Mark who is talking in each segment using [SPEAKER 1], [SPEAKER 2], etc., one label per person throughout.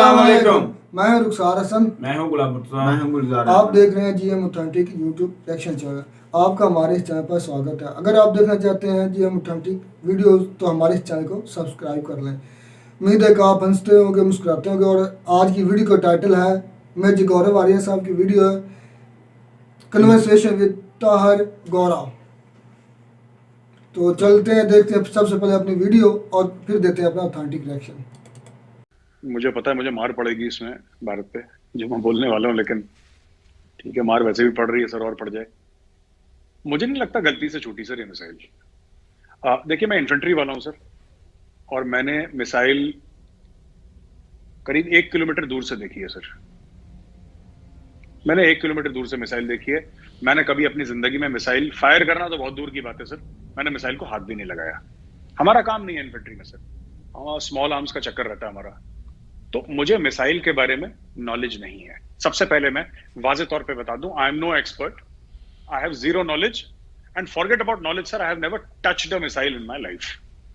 [SPEAKER 1] अस्सलाम वालेकुम।
[SPEAKER 2] मैं हूं रुखसार हसन।
[SPEAKER 1] मैं हूं गुलाब मुर्तज़ा।
[SPEAKER 3] मैं हूं गुलजार
[SPEAKER 2] आप
[SPEAKER 3] अहमद।
[SPEAKER 2] देख रहे हैं GM authentic YouTube reaction channel. आपका हमारे इस चैनल पर स्वागत है। अगर आप देखना चाहते हैं जीएम ऑथेंटिक वीडियोस तो हमारे इस चैनल को सब्सक्राइब कर लें। उम्मीद है कि आप हंसते होंगे, मुस्कुराते होंगे। और आज की वीडियो का टाइटल है मेजर गौरव आर्या साहब की वीडियो है कन्वर्सेशन विद ताहर गौरव। तो चलते हैं, देखते हैं सबसे पहले अपनी वीडियो और फिर देते हैं अपना ऑथेंटिक रिएक्शन।
[SPEAKER 4] मुझे पता है मुझे मार पड़ेगी इसमें भारत पे जो मैं बोलने वाला हूँ, लेकिन ठीक है, मार वैसे भी पड़ रही है सर, और पड़ जाए। मुझे नहीं लगता गलती से छूटी सर ये मिसाइल। देखिए, मैं इन्फेंट्री वाला हूँ सर, और मैंने मिसाइल करीब 1 किलोमीटर दूर से देखी है सर। मैंने 1 किलोमीटर दूर से मिसाइल देखी है। मैंने कभी अपनी जिंदगी में मिसाइल फायर करना तो बहुत दूर की बात है सर, मैंने मिसाइल को हाथ भी नहीं लगाया। हमारा काम नहीं है इन्फेंट्री में सर, हमारा स्मॉल आर्म्स का चक्कर रहता है हमारा। तो मुझे मिसाइल के बारे में नॉलेज नहीं है। सबसे पहले मैं वाजे तौर पे बता दूं, I am no expert, I have zero knowledge and forget about knowledge sir, I have never touched a missile in my life.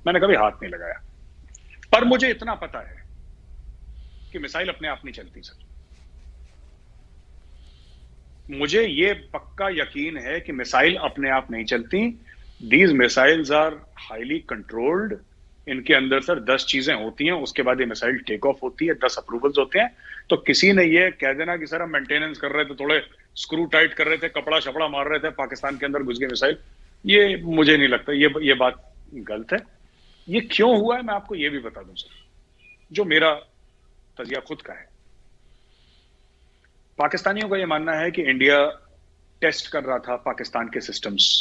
[SPEAKER 4] मैंने कभी हाथ नहीं लगाया। पर मुझे इतना पता है कि मिसाइल अपने आप नहीं चलती सर। मुझे ये पक्का यकीन है कि मिसाइल अपने आप नहीं चलती। These missiles are highly controlled. इनके अंदर सर 10 चीजें होती हैं, उसके बाद ये मिसाइल टेक ऑफ होती है, 10 अप्रूवल्स होते हैं। तो किसी ने ये कह देना कि सर हम मेंटेनेंस कर रहे थे, थोड़े स्क्रू टाइट कर रहे थे, कपड़ा शपड़ा मार रहे थे, पाकिस्तान के अंदर घुस गए मिसाइल, ये मुझे नहीं लगता, ये बात गलत है। ये क्यों हुआ है मैं आपको ये भी बता दूं सर, जो मेरा तजिया खुद का है। पाकिस्तानियों का यह मानना है कि इंडिया टेस्ट कर रहा था पाकिस्तान के सिस्टम्स।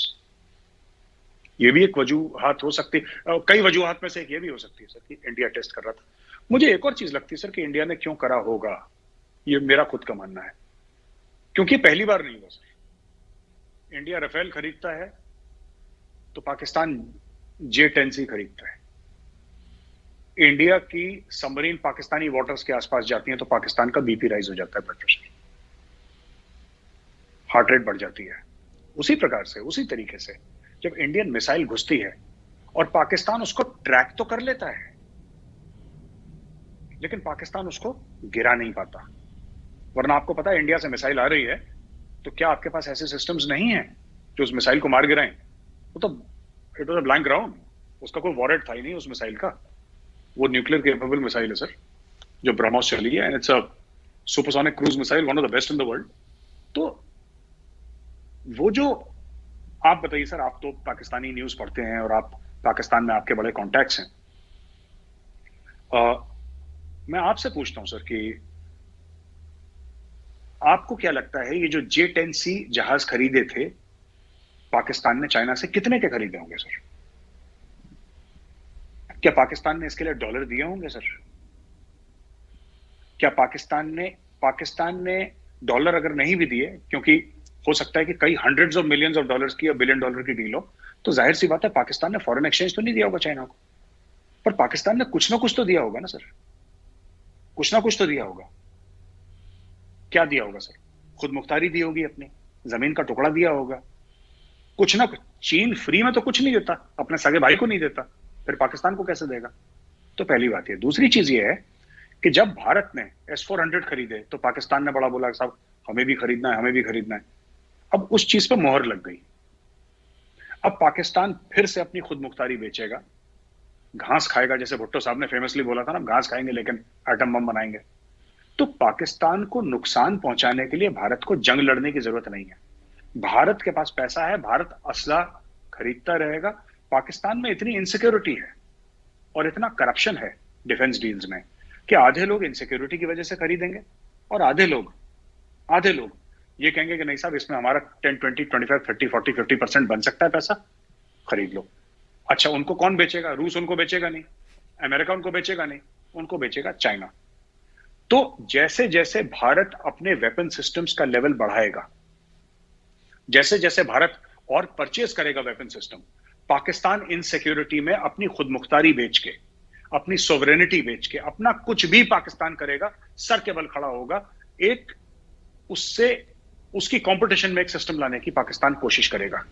[SPEAKER 4] ये भी एक वजूहात हो सकती, कई वजूहात में से एक ये भी हो सकती है सर कि इंडिया टेस्ट कर रहा था। मुझे एक और चीज लगती है सर कि इंडिया ने क्यों करा होगा, ये मेरा खुद का मानना है। क्योंकि पहली बार नहीं हुआ सर। इंडिया राफेल खरीदता है तो पाकिस्तान J-10C खरीदता है। इंडिया की सबमरीन पाकिस्तानी वाटर्स के आसपास जाती है तो पाकिस्तान का बीपी राइज हो जाता है, ब्लड प्रेशर, हार्ट रेट बढ़ जाती है। उसी प्रकार से, उसी तरीके से जब इंडियन मिसाइल घुसती है और पाकिस्तान उसको ट्रैक तो कर लेता है, लेकिन पाकिस्तान उसको गिरा नहीं पाता। वरना आपको पता है इंडिया से मिसाइल आ रही है तो क्या आपके पास ऐसे सिस्टम्स नहीं है जो उस मिसाइल को मार गिराएं? वो तो it was a blank ground, उसका कोई वॉरेट था ही नहीं उस मिसाइल का। वो न्यूक्लियर केपेबल मिसाइल है सर, जो ब्रह्मोस चली है, and it's a supersonic cruise missile, one of the best in the world. तो वो जो आप बताइए सर, आप तो पाकिस्तानी न्यूज पढ़ते हैं और आप पाकिस्तान में आपके बड़े कॉन्टैक्ट्स हैं। मैं आपसे पूछता हूं सर कि आपको क्या लगता है ये जो J-10C जहाज खरीदे थे पाकिस्तान ने चाइना से, कितने के खरीदे होंगे सर? क्या पाकिस्तान ने इसके लिए डॉलर दिए होंगे सर? क्या पाकिस्तान ने डॉलर अगर नहीं भी दिए, क्योंकि हो सकता है कि कई hundreds of millions of dollars की या बिलियन डॉलर की डील हो, तो जाहिर सी बात है पाकिस्तान ने फॉरेन एक्सचेंज तो नहीं दिया होगा चाइना को, पर पाकिस्तान ने कुछ ना कुछ तो दिया होगा ना सर, कुछ ना कुछ तो दिया होगा। क्या दिया होगा सर? खुद मुख्तारी दी होगी, अपनी जमीन का टुकड़ा दिया होगा, कुछ ना कुछ। चीन फ्री में तो कुछ नहीं देता, अपने सगे भाई को नहीं देता, फिर पाकिस्तान को कैसे देगा? तो पहली बात ये। दूसरी चीज ये है कि जब भारत ने S-400 खरीदे तो पाकिस्तान ने बड़ा बोला साहब हमें भी खरीदना है, हमें भी खरीदना है। अब उस चीज पर मोहर लग गई। अब पाकिस्तान फिर से अपनी खुद मुख्तारी बेचेगा, घास खाएगा, जैसे भुट्टो साहब ने फेमसली बोला था ना, घास खाएंगे लेकिन एटम बम बनाएंगे। तो पाकिस्तान को नुकसान पहुंचाने के लिए भारत को जंग लड़ने की जरूरत नहीं है। भारत के पास पैसा है, भारत असला खरीदता रहेगा। पाकिस्तान में इतनी इनसिक्योरिटी है और इतना करप्शन है डिफेंस डील्स में कि आधे लोग इनसिक्योरिटी की वजह से खरीदेंगे और आधे लोग ये कहेंगे कि नहीं साहब इसमें हमारा 10, 20, 25, 30, 40, 50% बन सकता है, पैसा खरीद लो। अच्छा, उनको कौन बेचेगा? रूस उनको बेचेगा नहीं, अमेरिका उनको बेचेगा नहीं, उनको बेचेगा चाइना। तो जैसे जैसे भारत अपने वेपन सिस्टम्स का लेवल बढ़ाएगा, जैसे जैसे भारत और परचेज करेगा वेपन सिस्टम, पाकिस्तान इन सिक्योरिटी में अपनी खुद मुख्तारी बेच के, अपनी सोवरेनिटी बेच के, अपना कुछ भी पाकिस्तान करेगा, सर के बल खड़ा होगा। एक उससे उसकी कंपटीशन में एक सिस्टम लाने की पाकिस्तान कोशिश करेगा,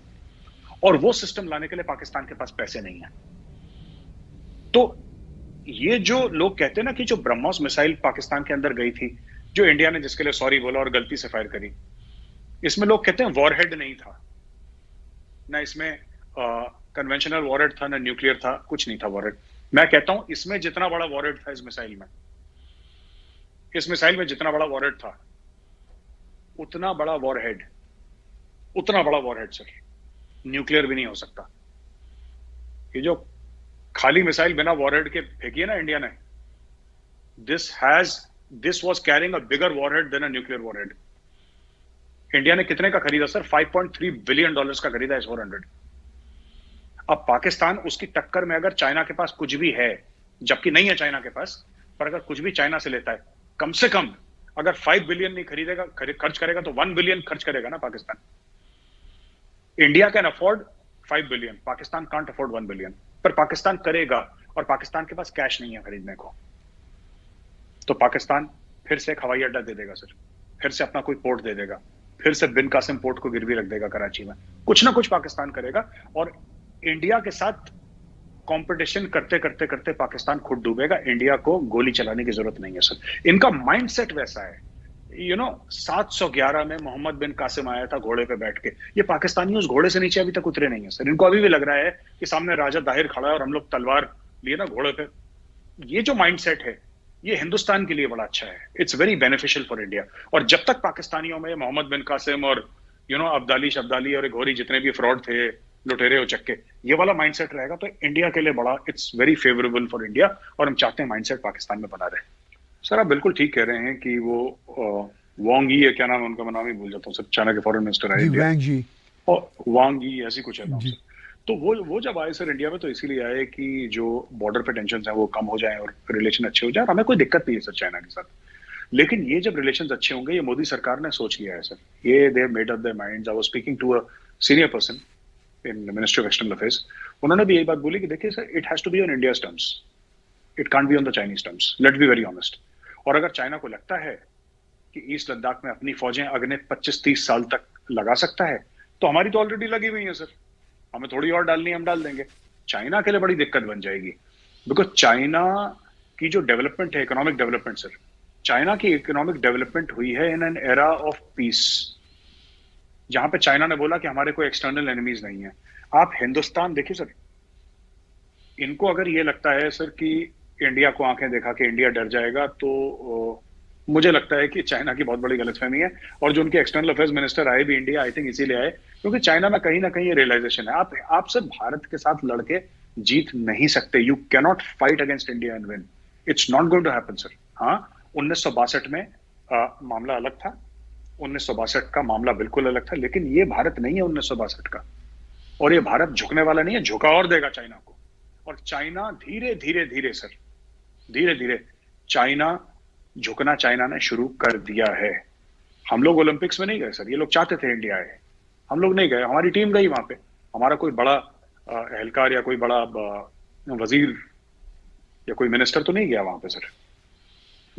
[SPEAKER 4] और वो सिस्टम लाने के लिए पाकिस्तान के पास पैसे नहीं है। तो ये जो लोग कहते हैं ना कि जो ब्रह्मोस मिसाइल पाकिस्तान के अंदर गई थी, जो इंडिया ने जिसके लिए सॉरी बोला और गलती से फायर करी, इसमें लोग कहते हैं वॉरहेड नहीं था ना, इसमें कन्वेंशनल वॉरहेड था ना न्यूक्लियर था, कुछ नहीं था वॉरहेड। मैं कहता हूं इसमें जितना बड़ा वॉरहेड था इस मिसाइल में जितना बड़ा वॉरहेड था उतना बड़ा वॉरहेड सर न्यूक्लियर भी नहीं हो सकता। ये जो खाली मिसाइल बिना वॉरहेड के फेंकी है ना इंडिया ने, this was carrying a bigger warhead than a nuclear warhead. India ने कितने का खरीदा सर? $5.3 बिलियन का खरीदा है 400। अब पाकिस्तान उसकी टक्कर में अगर चाइना के पास कुछ भी है, जबकि नहीं है चाइना के पास, पर अगर कुछ भी चाइना से लेता है, कम से कम अगर 5 बिलियन नहीं खर्च करेगा तो 1 बिलियन खर्च करेगा ना Pakistan. India can afford 5 billion, Pakistan can't afford 1 billion, पर पाकिस्तान करेगा और पाकिस्तान के पास कैश नहीं है खरीदने को, तो पाकिस्तान फिर से एक हवाई अड्डा दे देगा सर, फिर से अपना कोई पोर्ट दे देगा, फिर से बिन कासिम पोर्ट को गिरवी रख देगा कराची में, कुछ ना कुछ पाकिस्तान करेगा और इंडिया के साथ कंपटीशन करते करते करते पाकिस्तान खुद डूबेगा। इंडिया को गोली चलाने की जरूरत नहीं है सर। इनका माइंडसेट वैसा है, 711 में मोहम्मद बिन कासिम आया था घोड़े पे बैठ के, ये पाकिस्तानी उस घोड़े से नीचे अभी तक उतरे नहीं है सर। इनको अभी भी लग रहा है कि सामने राजा दाहिर खड़ा है और हम लोग तलवार लिए ना घोड़े पे। ये जो माइंडसेट है ये हिंदुस्तान के लिए बड़ा अच्छा है, it's very beneficial for India. और जब तक पाकिस्तानियों में मोहम्मद बिन कासिम और अब्दाली और घोरी जितने भी फ्रॉड थे, लुटेरे हो चक्के, ये वाला माइंडसेट रहेगा तो इंडिया के लिए बड़ा it's very favourable for India, और हम चाहते हैं माइंडसेट पाकिस्तान में बना रहे। सर आप बिल्कुल ठीक कह रहे हैं कि वो वांग यी है, क्या नाम है उनका, मैं नाम ही भूल जाता हूँ सर, चाइना के फॉरेन मिनिस्टर आए वांग यी ऐसी कुछ है नाम सर। तो वो जब आए सर इंडिया में तो इसीलिए आए कि जो बॉर्डर पे टेंशन है वो कम हो जाए और रिलेशन अच्छे हो जाए, और हमें कोई दिक्कत नहीं है सर चाइना के साथ। लेकिन ये जब रिलेशन अच्छे होंगे, ये मोदी सरकार ने सोच लिया है सर, ये they made up their minds. I was speaking to a senior person in ministry of external affairs, उन्होंने भी यही बात बोली कि देखिए sir, it has to be on India's terms, it can't be on the Chinese terms, let's be very honest. और अगर China को लगता है कि ईस्ट लद्दाख में अपनी फौजें अगले 25-30 साल तक लगा सकता है, तो हमारी तो ऑलरेडी लगी हुई है सर, हमें थोड़ी और डालनी है, हम डाल देंगे। चाइना के लिए बड़ी दिक्कत बन जाएगी, बिकॉज चाइना की जो डेवलपमेंट है, इकोनॉमिक डेवलपमेंट सर, चाइना की इकोनॉमिक डेवलपमेंट हुई है in an era of peace, जहां पे चाइना ने बोला कि हमारे कोई एक्सटर्नल एनिमीज नहीं है। आप हिंदुस्तान देखिए सर, इनको अगर ये लगता है सर कि इंडिया को आंखें देखा कि इंडिया डर जाएगा, तो मुझे लगता है कि चाइना की बहुत बड़ी गलतफहमी है। और जो उनके एक्सटर्नल अफेयर्स मिनिस्टर आए भी इंडिया, आई थिंक इसीलिए आए क्योंकि चाइना में कहीं ना कहीं ये रियलाइजेशन है, आप सिर्फ भारत के साथ लड़के जीत नहीं सकते, you can not fight against India and win, it's not going to happen sir. हाँ, 1962 में मामला अलग था, 1962 का मामला बिल्कुल अलग था, लेकिन ये भारत नहीं है 1962 का, और ये भारत झुकने वाला नहीं है, झुका और देगा चाइना को। और चाइना धीरे धीरे सर, धीरे धीरे चाइना झुकना चाइना ने शुरू कर दिया है। हम लोग ओलंपिक्स में नहीं गए सर, ये लोग चाहते थे इंडिया आए, हम लोग नहीं गए, हमारी टीम गई वहां पे, हमारा कोई बड़ा एहलकार या कोई बड़ा वजीर या कोई मिनिस्टर तो नहीं गया वहां पे सर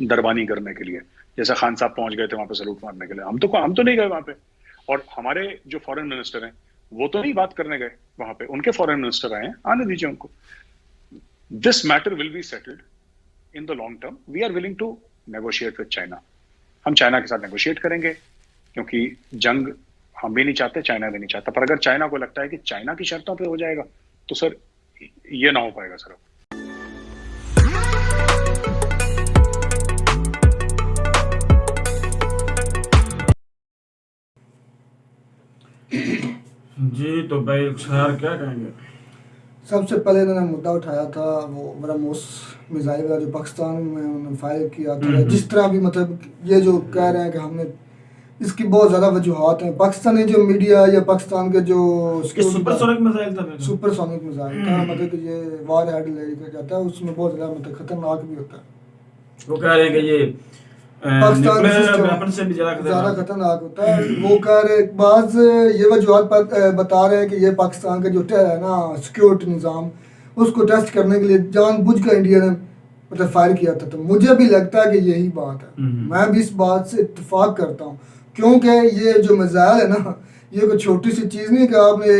[SPEAKER 4] दरबानी करने के लिए, जैसा खान साहब पहुंच गए थे वहां पे सलूट मारने के लिए, हम तो नहीं गए वहां पे। और हमारे जो फॉरेन मिनिस्टर हैं वो तो नहीं बात करने गए वहां पे, उनके फॉरेन मिनिस्टर आए हैं, आने दीजिए उनको। This matter will be settled in the long term, we are willing to negotiate with China, हम चाइना के साथ नेगोशिएट करेंगे, क्योंकि जंग हम भी नहीं चाहते, चाइना भी नहीं चाहता। पर अगर चाइना को लगता है कि चाइना की शर्तों पे हो जाएगा, तो सर ये ना हो पाएगा सर।
[SPEAKER 1] जी तो भाई सर क्या कहेंगे?
[SPEAKER 2] सबसे पहले इन्होंने मुद्दा उठाया था वो ब्रह्मोस मिसाइल का, जो पाकिस्तान में उन्होंने फायर किया था। जिस तरह भी मतलब ये जो कह रहे हैं कि हमने, इसकी बहुत ज़्यादा वजूहत हैं। पाकिस्तानी जो मीडिया या पाकिस्तान के जो
[SPEAKER 1] सुपरसोनिक मिसाइल था,
[SPEAKER 2] सुपरसोनिक मिसाइल था, मतलब कि ये वार हेड लेकर जाता है, उसमें बहुत ज़्यादा मतलब खतरनाक भी होता है।
[SPEAKER 1] वो कह रहे हैं कि ये
[SPEAKER 2] पाकिस्तान
[SPEAKER 1] से भी
[SPEAKER 2] ज़्यादा खतरनाक होता है। वो कह रहे बाज ये वजूहत बता रहे हैं कि ये पाकिस्तान का जो है ना सिक्योरिटी निज़ाम, उसको टेस्ट करने के लिए जानबूझ कर इंडिया ने मतलब फायर किया था। तो मुझे भी लगता है कि यही बात है, मैं भी इस बात से इत्तेफाक करता हूँ, क्योंकि ये जो मिसाइल है ना, ये कोई छोटी सी चीज नहीं कि आपने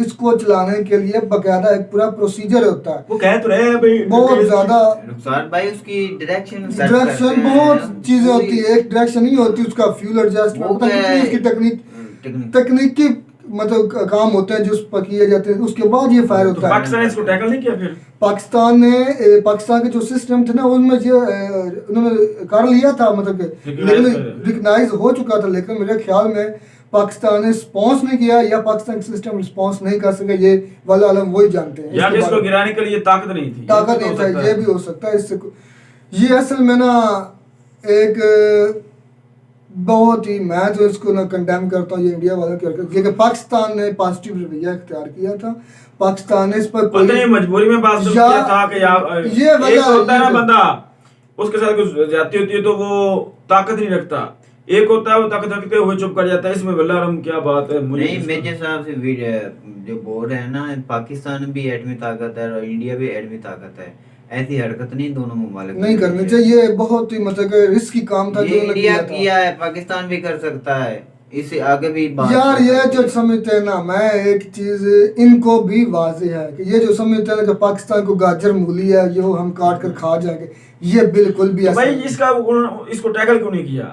[SPEAKER 2] इसको चलाने के लिए बकायदा एक पूरा प्रोसीजर होता है।
[SPEAKER 1] वो कह तो रहे हैं भाई
[SPEAKER 2] बहुत ज्यादा
[SPEAKER 3] रुखसार भाई उसकी डायरेक्शन
[SPEAKER 2] बहुत चीजें होती है, एक डायरेक्शन नहीं होती, उसका फ्यूल एडजस्टमेंट पता नहीं उसकी तकनीकी मतलब काम होते हैं जो उस पर किए जाते हैं, उसके बाद ये फायर होता है।
[SPEAKER 1] पाकिस्तान ने इसको टैकल नहीं किया फिर?
[SPEAKER 2] पाकिस्तान के जो सिस्टम थे ना उसमें ये उन्होंने कर लिया था, मतलब कि लेकिन रिकग्नाइज हो चुका था, लेकिन मेरे ख्याल में पाकिस्तान ने रिस्पॉन्स नहीं किया या पाकिस्तान का सिस्टम रिस्पॉन्स नहीं कर सके, ये वाला आलम वही जानते हैं।
[SPEAKER 1] या इसको गिराने के लिए ताकत नहीं थी,
[SPEAKER 2] ताकत नहीं था, ये भी हो सकता है। इससे ये असल में ना एक बहुत ही, मैं तो इसको ना कंडेम करता हूँ ये इंडिया वालों की हरकत, क्योंकि पाकिस्तान ने पॉजिटिव रवैया इख्तियार किया था, पाकिस्तान ने इस पर
[SPEAKER 1] कोई मजबूरी में बात किया था कि यार
[SPEAKER 2] ये
[SPEAKER 1] एक होता है ना बंदा, उसके साथ कुछ ज्यादती होती है तो वो ताकत नहीं रखता, एक होता है वो ताकत रखते हुए चुप कर जाता है। इसमें वल्लाह क्या बात है।
[SPEAKER 3] नहीं मेरे हिसाब से जो बोल रहे हैं ना, पाकिस्तान भी एटमी ताकत है और इंडिया भी एटमी ताकत है, ऐसी हरकत नहीं दोनों मुमालिक
[SPEAKER 2] नहीं करनी चाहिए। बहुत ही मतलब रिस्की काम था जो
[SPEAKER 3] इंडिया किया है, पाकिस्तान भी कर सकता है, इससे आगे भी बात
[SPEAKER 2] यार ये जो समझते हैं ना, मैं एक चीज इनको भी वाज़ेह है कि ये जो समझते हैं कि पाकिस्तान को गाजर मूली है ये हम काट कर खा जाएंगे, ये बिल्कुल भी
[SPEAKER 1] तो भाई इसको टैकल क्यों नहीं किया?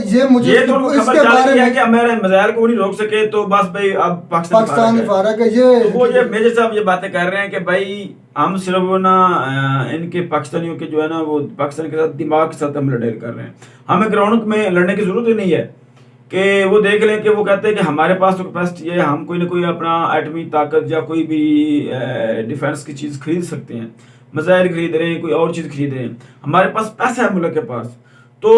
[SPEAKER 2] ये मुझे
[SPEAKER 1] ये तो इसके बारे में कि हमारे मिसाइल को नहीं रोक सके तो बस भाई अब
[SPEAKER 2] पाकिस्तान फारक है।
[SPEAKER 1] ये मेजर साहब ये बातें कर रहे हैं कि भाई हम सिर्फ ना इनके पाकिस्तानियों के जो है ना वो पाकिस्तान के साथ दिमाग के साथ हम लड़ाई कर रहे हैं, हमें ग्राउंड में लड़ने की जरूरत ही नहीं है कि वो देख लें कि वो कहते हैं कि हमारे पास तो कैपेसिटी है, हम कोई ना कोई अपना एटमी ताकत या कोई भी डिफेंस की चीज़ खरीद सकते हैं, मिसाइल खरीद रहे हैं, कोई और चीज़ खरीद रहे हैं, हमारे पास पैसा है मुल्क के पास, तो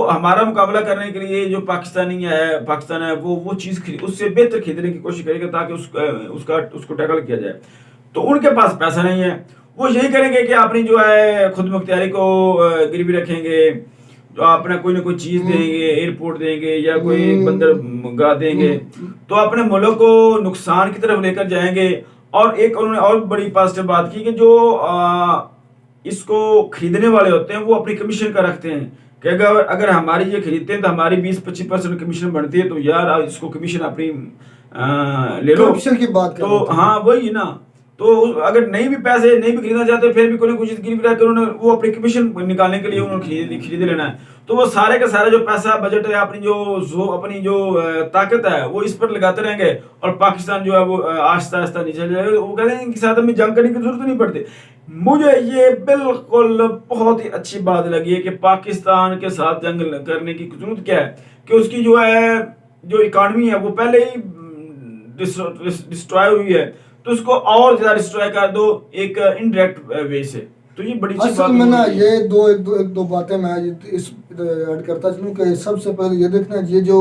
[SPEAKER 1] हमारा मुकाबला करने के लिए जो पाकिस्तान है वो चीज़ उससे बेहतर खरीदने की कोशिश करेगा ताकि उसको टैकल किया जाए। तो उनके पास पैसा नहीं है, वो यही करेंगे कि अपनी जो है खुद मुख्तियारी को गिरवी रखेंगे, तो अपना कोई ना कोई चीज देंगे, एयरपोर्ट देंगे या कोई बंदरगाह देंगे, तो अपने मुल्क को नुकसान की तरफ लेकर जाएंगे। और एक उन्होंने और बड़ी पॉजिटिव बात की कि जो इसको खरीदने वाले होते हैं वो अपनी कमीशन का रखते हैं कि अगर हमारी ये खरीदते हैं तो हमारी 20-25% कमीशन बनती है, तो यार इसको कमीशन अपनी ले लो
[SPEAKER 2] की बात
[SPEAKER 1] तो हाँ वही ना। तो अगर नहीं भी खरीदना चाहते फिर भी कोई ना कुछ गिरवी रख कर उन्होंने वो अपनी कमीशन निकालने के लिए उन्होंने खरीद लेना है, तो वो सारे का सारा जो पैसा बजट है अपनी जो ताकत है वो इस पर लगाते रहेंगे और पाकिस्तान जो है वो आहिस्ता आहिस्ता नीचे जाएगा। वो कहते हैं इनके साथ हमें जंग करने की जरूरत नहीं पड़ती। मुझे ये बिल्कुल बहुत ही अच्छी बात लगी है कि पाकिस्तान के साथ जंग करने की जरूरत क्या है कि उसकी जो है जो इकॉनमी है वो पहले ही डिस्ट्रॉय हुई है, तो उसको और ज्यादा डिस्ट्रॉय कर दो एक इनडायरेक्ट वे से। तो ये बड़ी अच्छी बात
[SPEAKER 2] है ना। ये दो बातें मैं इस ऐड करता चलूं कि सबसे पहले ये देखना, ये जो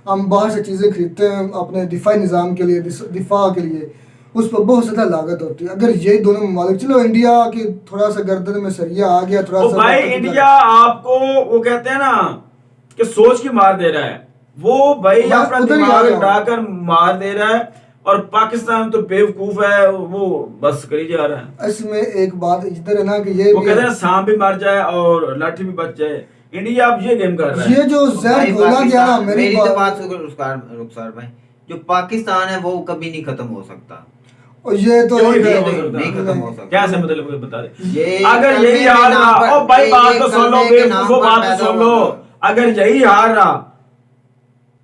[SPEAKER 2] हम बाहर से चीज़ें खरीदते हैं अपने दिफाई निज़ाम के लिए, दिफा के लिए, उस पर बहुत ज़्यादा लागत होती है। अगर ये दोनों ममालिक, चलो इंडिया की थोड़ा सा गर्दन में सरिया आ गया, थोड़ा सा
[SPEAKER 1] भाई इंडिया आपको वो कहते हैं ना कि सोच की मार दे रहा है, वो भाई अपना दिमाग उठाकर मार दे रहा है, और पाकिस्तान तो बेवकूफ है, वो बस करी जा रहा है।
[SPEAKER 2] इसमें एक बात इधर है ना कि ये
[SPEAKER 1] वो कहते हैं सांप भी मर जाए और लाठी भी बच जाए, इंडिया अब ये गेम कर रहा है।
[SPEAKER 2] ये जो जहर घोला गया ना,
[SPEAKER 3] मेरी तो बात सुनो रुखसार भाई, जो पाकिस्तान है वो कभी नहीं खत्म हो सकता,
[SPEAKER 2] और ये तो
[SPEAKER 3] नहीं खत्म हो सकता।
[SPEAKER 1] क्या से मतलब मुझे बता दे,
[SPEAKER 3] अगर
[SPEAKER 1] यही हार रहा, ओ भाई बात तो सुन लो, वो बात तो सुन लो, अगर यही हार रहा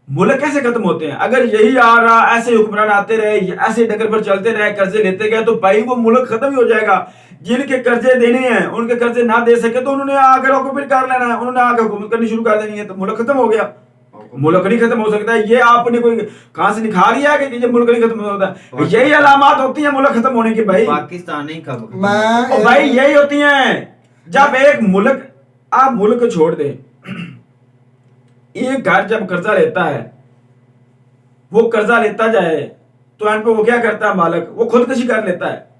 [SPEAKER 1] मुल्क कैसे खत्म होते हैं? अगर यही आ रहा, ऐसे हुक्मरान आते रहे, ऐसे डगर पर चलते रहे, कर्जे लेते गए, तो भाई वो मुल्क खत्म ही हो जाएगा। जिनके कर्जे देने हैं उनके कर्जे ना दे सके तो उन्होंने आकर ऑक्यूपेट कर लेना है, उन्होंने आकर हुकूमत करनी शुरू कर देनी है, तो मुल्क खत्म हो गया। मुल्क नहीं खत्म हो सकता है। ये आपने कोई कहां से निकाल लिया कि ये मुल्क नहीं खत्म हो सकता? यही अलामत होती है मुल्क खत्म होने की भाई।
[SPEAKER 3] पाकिस्तान नहीं खत्म,
[SPEAKER 1] भाई यही होती है जब एक मुल्क, आप मुल्क छोड़ दे, एक घर जब कर्जा लेता है, वो कर्जा लेता जाए तो एंड पे वो क्या करता है मालिक, वो खुदकशी कर लेता है।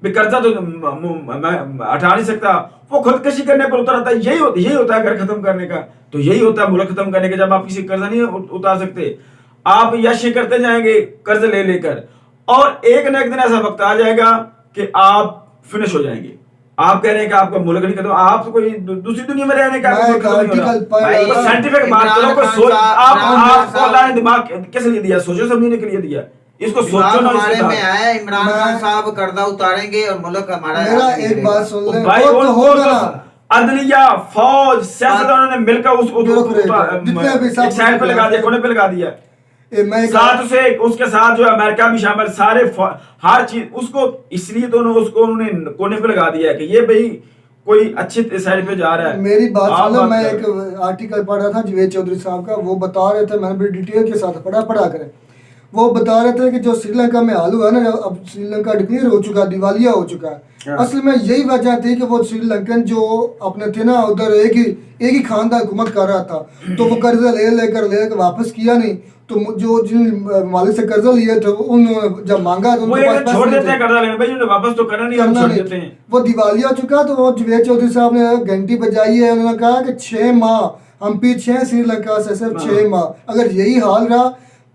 [SPEAKER 1] कर्जा तो हटा नहीं सकता, वो खुदकशी करने पर उतर आता है। यही होता है घर खत्म करने का, तो यही होता है मुल्क खत्म करने का। जब आप किसी कर्जा नहीं उतार सकते, आप यशी करते जाएंगे कर्ज ले लेकर, और एक न एक दिन ऐसा वक्त आ जाएगा कि आप फिनिश हो जाएंगे। आप कह रहे हैं कि आपका मुल्क नहीं खत्म, आप तो कोई दूसरी दुनिया में रहने का
[SPEAKER 2] मैं एक आर्टिकल पढ़
[SPEAKER 3] भाई,
[SPEAKER 2] रहा था।
[SPEAKER 1] साइंटिफिक बात करो, कोई सोच आपको अल्लाह ने दिमाग किस लिए दिया? सोचो समझने के लिए दिया, इसको सोचो ना।
[SPEAKER 3] हमारे
[SPEAKER 1] इसके
[SPEAKER 3] में
[SPEAKER 1] साथ
[SPEAKER 3] आया इमरान खान साहब कर्जा उतारेंगे और मुल्क हमारा
[SPEAKER 2] मेरा
[SPEAKER 3] आगे
[SPEAKER 2] एक
[SPEAKER 3] गिरेगा।
[SPEAKER 2] बात सुन ले,
[SPEAKER 1] भाई
[SPEAKER 2] वो तो
[SPEAKER 1] उनको
[SPEAKER 2] होगा
[SPEAKER 1] तो
[SPEAKER 2] ना।
[SPEAKER 1] अदलिया, फौज, सियासतदानों ने मिलकर उसको
[SPEAKER 2] जितने भी
[SPEAKER 1] एक साइड पे लगा दिया, कोने पे लगा दिया।
[SPEAKER 2] मैं
[SPEAKER 1] साथ से उसके साथ जो अमेरिका भी शामिल, सारे हर चीज उसको, इसलिए तो उन्होंने कोने पे लगा दिया है कि ये भाई कोई अच्छी साइड पे जा रहा है।
[SPEAKER 2] मेरी बात
[SPEAKER 1] आप
[SPEAKER 2] सुन लो, मैं
[SPEAKER 1] बात
[SPEAKER 2] एक आर्टिकल पढ़ रहा था जवेद चौधरी साहब का, वो बता रहे थे, मैंने बड़ी डिटेल के साथ पढ़ा करें। वो बता रहे थे कि जो श्रीलंका में हाल हुआ है ना, अब श्रीलंका डिक्लेयर हो चुका, दिवालिया हो चुका है।
[SPEAKER 1] हाँ।
[SPEAKER 2] असल में यही वजह थी कि वो श्रीलंकन जो अपने थे ना उधर एक ही खानदान हुकूमत कर रहा था, तो वो कर्जा लेकर वापस किया नहीं। तो जो जिन मालिक से कर्जा लिए थे उन्होंने जब मांगा तो
[SPEAKER 1] वो
[SPEAKER 2] उनके पास
[SPEAKER 1] एक
[SPEAKER 2] पैसे
[SPEAKER 1] छोड़
[SPEAKER 2] नहीं
[SPEAKER 1] देते हैं
[SPEAKER 2] थे।
[SPEAKER 1] कर्जा लेने, भाई उन्हें वापस तो करना नहीं, हम
[SPEAKER 2] करना
[SPEAKER 1] छोड़
[SPEAKER 2] नहीं।
[SPEAKER 1] देते हैं।
[SPEAKER 2] वो दिवालिया हो चुका, तो वो जवेद चौधरी साहब ने घंटी बजाई है, उन्होंने कहा कि 6 माह हम पीछे हैं श्रीलंका से, सिर्फ 6 माह। अगर यही हाल रहा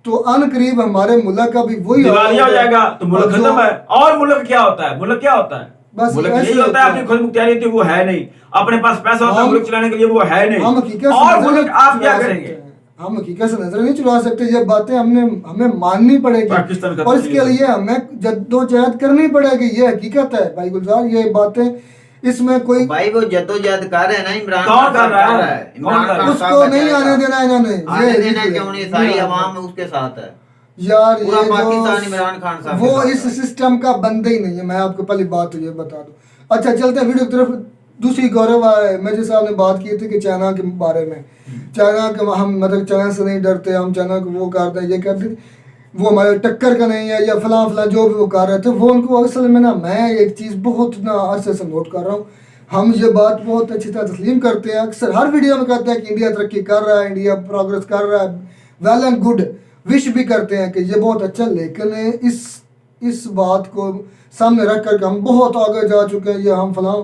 [SPEAKER 2] तो अन करीब हमारे मुल्क का भी वही हाल
[SPEAKER 1] दिवालिया हो
[SPEAKER 2] होगा।
[SPEAKER 1] जाएगा तो मुल्क
[SPEAKER 2] और जो-
[SPEAKER 1] खत्म है। और मुल्क क्या होता है? मुल्क क्या होता है?
[SPEAKER 2] बस
[SPEAKER 1] मुल्क
[SPEAKER 2] ऐसे
[SPEAKER 1] यही होता है,
[SPEAKER 2] होता है।
[SPEAKER 1] अपनी खुद मुख्तियारी होती है, वो है नहीं। अपने पास पैसा होता है
[SPEAKER 2] हम-
[SPEAKER 1] मुल्क चलाने के लिए, वो है नहीं।
[SPEAKER 2] हम हकीकत से
[SPEAKER 1] और
[SPEAKER 2] नजर
[SPEAKER 1] मुल्क
[SPEAKER 2] नहीं
[SPEAKER 1] आप क्या
[SPEAKER 2] चुरा
[SPEAKER 1] करेंगे?
[SPEAKER 2] सकते हैं। हम हकीकत से नजर नहीं चुरा सकते, ये बातें हमें माननी पड़ेगी
[SPEAKER 1] पाकिस्तान का
[SPEAKER 2] और
[SPEAKER 1] तो
[SPEAKER 2] इसके
[SPEAKER 1] ये-
[SPEAKER 2] लिए हमें जद्दोजहद करनी पड़ेगी। ये हकीकत है भाई गुलजार, ये बातें इसमें कोई
[SPEAKER 3] भाई वो जद्दोजहद कर रहे हैं ना, इमरान
[SPEAKER 1] कौन
[SPEAKER 3] खान
[SPEAKER 1] कर
[SPEAKER 3] साहब
[SPEAKER 1] रहा है?
[SPEAKER 3] कर रहा है।
[SPEAKER 1] कौन
[SPEAKER 3] इमरान
[SPEAKER 1] कर रहा है?
[SPEAKER 3] खान साहब
[SPEAKER 2] उसको नहीं
[SPEAKER 3] बचाएगा।
[SPEAKER 2] आने देना इन्होंने,
[SPEAKER 3] आने
[SPEAKER 2] ये
[SPEAKER 3] देना
[SPEAKER 2] लिख
[SPEAKER 3] क्यों
[SPEAKER 2] ले।
[SPEAKER 3] नहीं? सारी
[SPEAKER 2] नहीं
[SPEAKER 3] अवाम उसके साथ है
[SPEAKER 2] यार,
[SPEAKER 3] पूरा
[SPEAKER 2] ये जो
[SPEAKER 3] पाकिस्तान इमरान खान साहब के
[SPEAKER 2] वो
[SPEAKER 3] साथ
[SPEAKER 2] इस
[SPEAKER 3] है।
[SPEAKER 2] सिस्टम का बंदे ही नहीं है। मैं आपको पहली बात तो ये बता दूं। अच्छा चलते हैं वीडियो की तरफ। दूसरी गौरव मेजर साहब ने बात की थी कि चाइना के बारे में, चाइना के हम मतलब चाइना से नहीं डरते, हम चाइना को वो करते हैं, ये करते, वो हमारे टक्कर का नहीं है, या फलां जो भी वो कर रहे थे वो उनको असल में ना, मैं एक चीज़ बहुत ना अरसे से नोट कर रहा हूँ। हम ये बात बहुत अच्छी तरह तस्लीम करते हैं, अक्सर हर वीडियो में कहते हैं कि इंडिया तरक्की कर रहा है, इंडिया प्रोग्रेस कर रहा है, वेल एंड गुड, विश भी करते हैं कि ये बहुत अच्छा, लेकिन इस बात को सामने रख कर हम बहुत आगे जा चुके हैं, ये हम फलां,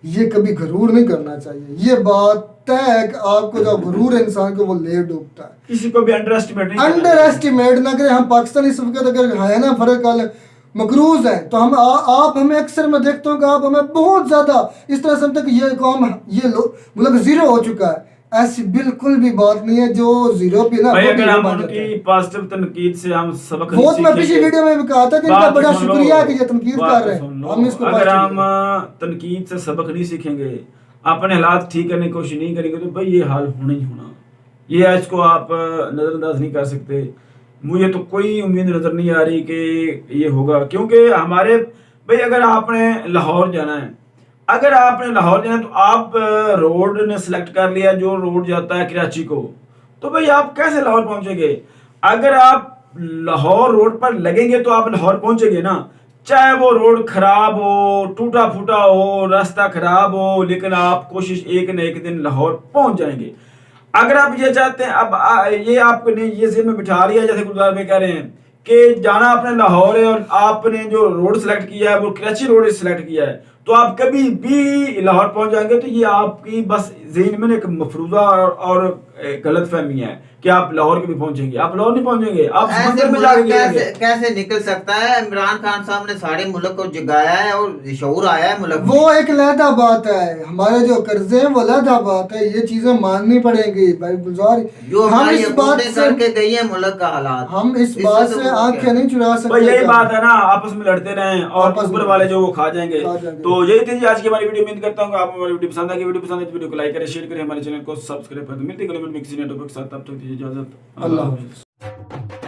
[SPEAKER 2] ये कभी गरूर नहीं करना चाहिए। ये बात तय है कि आपको जो गरूर है इंसान को वो ले डूबता है।
[SPEAKER 1] किसी को भी अंडर एस्टिमेट नहीं करना
[SPEAKER 2] अंडर एस्टिमेट ना करें। हम पाकिस्तानी इस वक्त अगर है ना फर्क वाले मकरूज हैं, तो हम आप हमें अक्सर मैं देखता हूँ कि आप हमें बहुत ज़्यादा इस तरह समझते हैं कि ये कौम, ये मतलब जीरो हो चुका है। ऐसी बिल्कुल भी बात नहीं है। जो जीरो पे ना
[SPEAKER 1] भाई,
[SPEAKER 2] वो
[SPEAKER 1] अगर
[SPEAKER 2] भी
[SPEAKER 1] हम
[SPEAKER 2] बन जाता है।
[SPEAKER 1] उनकी पॉजिटिव तनकीद से हम सबक
[SPEAKER 2] वो तो मैं पिछली
[SPEAKER 1] सीखेंगे।
[SPEAKER 2] वीडियो में भी कहा था कि इनका
[SPEAKER 1] बात
[SPEAKER 2] बड़ा
[SPEAKER 1] सुन लो,
[SPEAKER 2] शुक्रिया कि ये तनकीद
[SPEAKER 1] बात
[SPEAKER 2] कर रहे
[SPEAKER 1] सुन
[SPEAKER 2] हैं।
[SPEAKER 1] लो।
[SPEAKER 2] हम इसको
[SPEAKER 1] अगर
[SPEAKER 2] positive
[SPEAKER 1] हम
[SPEAKER 2] लेते
[SPEAKER 1] तनकीद से सबक नहीं सीखेंगे, अपने हालात ठीक करने की कोशिश नहीं करेंगे, तो भाई ये हाल होना ही होना। ये इसको आप नज़रअंदाज नहीं कर सकते। मुझे तो कोई उम्मीद नज़र नहीं आ रही कि ये होगा, क्योंकि हमारे भाई अगर आपने लाहौर जाना है, अगर आपने लाहौर जाना है तो आप रोड ने सेलेक्ट कर लिया जो रोड जाता है कराची को, तो भाई आप कैसे लाहौर पहुंचेंगे? अगर आप लाहौर रोड पर लगेंगे तो आप लाहौर पहुंचेंगे ना, चाहे वो रोड खराब हो, टूटा फूटा हो, रास्ता खराब हो, लेकिन आप कोशिश एक न एक दिन लाहौर पहुंच जाएंगे। अगर आप ये चाहते हैं, अब ये आपने ये ज़हन में बिठा लिया, जैसे गुलजार भाई कह रहे हैं कि जाना आपने लाहौर है और आपने जो रोड सेलेक्ट किया है वो कराची रोड सेलेक्ट किया है, तो आप कभी भी लाहौर पहुंच जाएंगे। तो ये आपकी बस ज़हन में एक मफरूजा और गलत फहमी है कि आप लाहौर कभी पहुंचेंगे। आप लाहौर नहीं पहुंचेंगे, आप
[SPEAKER 3] ऐसे
[SPEAKER 1] समंदर में
[SPEAKER 3] मुल्क
[SPEAKER 1] जाके
[SPEAKER 3] कैसे
[SPEAKER 1] गिरेंगे।
[SPEAKER 3] कैसे निकल सकता है? इमरान खान साहब ने सारे मुल्क को जगाया है और शऊर आया है मुल्क में।
[SPEAKER 2] वो एक अलहदा बात है। हमारे जो कर्जे हैं वो अलहदा बात है। ये चीजें माननी पड़ेंगी भाई गुलजार।
[SPEAKER 3] जो
[SPEAKER 2] हम
[SPEAKER 3] हमारी
[SPEAKER 2] इस बात
[SPEAKER 3] हुकूमतें
[SPEAKER 2] से
[SPEAKER 3] करके गई है मुल्क का हालात,
[SPEAKER 2] हम इस
[SPEAKER 3] इससे
[SPEAKER 2] बात
[SPEAKER 3] तो
[SPEAKER 2] से
[SPEAKER 3] मुल्क
[SPEAKER 2] आंखें
[SPEAKER 3] है।
[SPEAKER 2] नहीं चुरा
[SPEAKER 1] तो
[SPEAKER 2] सकते।
[SPEAKER 1] यही बात है ना, आपस में लड़ते रहें और
[SPEAKER 2] आपस
[SPEAKER 1] ऊपर
[SPEAKER 2] में
[SPEAKER 1] वाले जो वो खा जाएंगे।
[SPEAKER 2] खा जाएंगे।
[SPEAKER 1] तो यही थी जी आज की हमारी वीडियो। उम्मीद करता हूँ कि आपको हमारी वीडियो पसंद आएगी। वीडियो पसंद है तो वीडियो को लाइक करें, शेयर करें, हमारे चैनल को सब्सक्राइब करें। मिलते हैं अगले वीडियो में किसी नए टॉपिक के साथ। तब तक दीजिए इजाजत।
[SPEAKER 2] अल्लाह हाफ़िज़।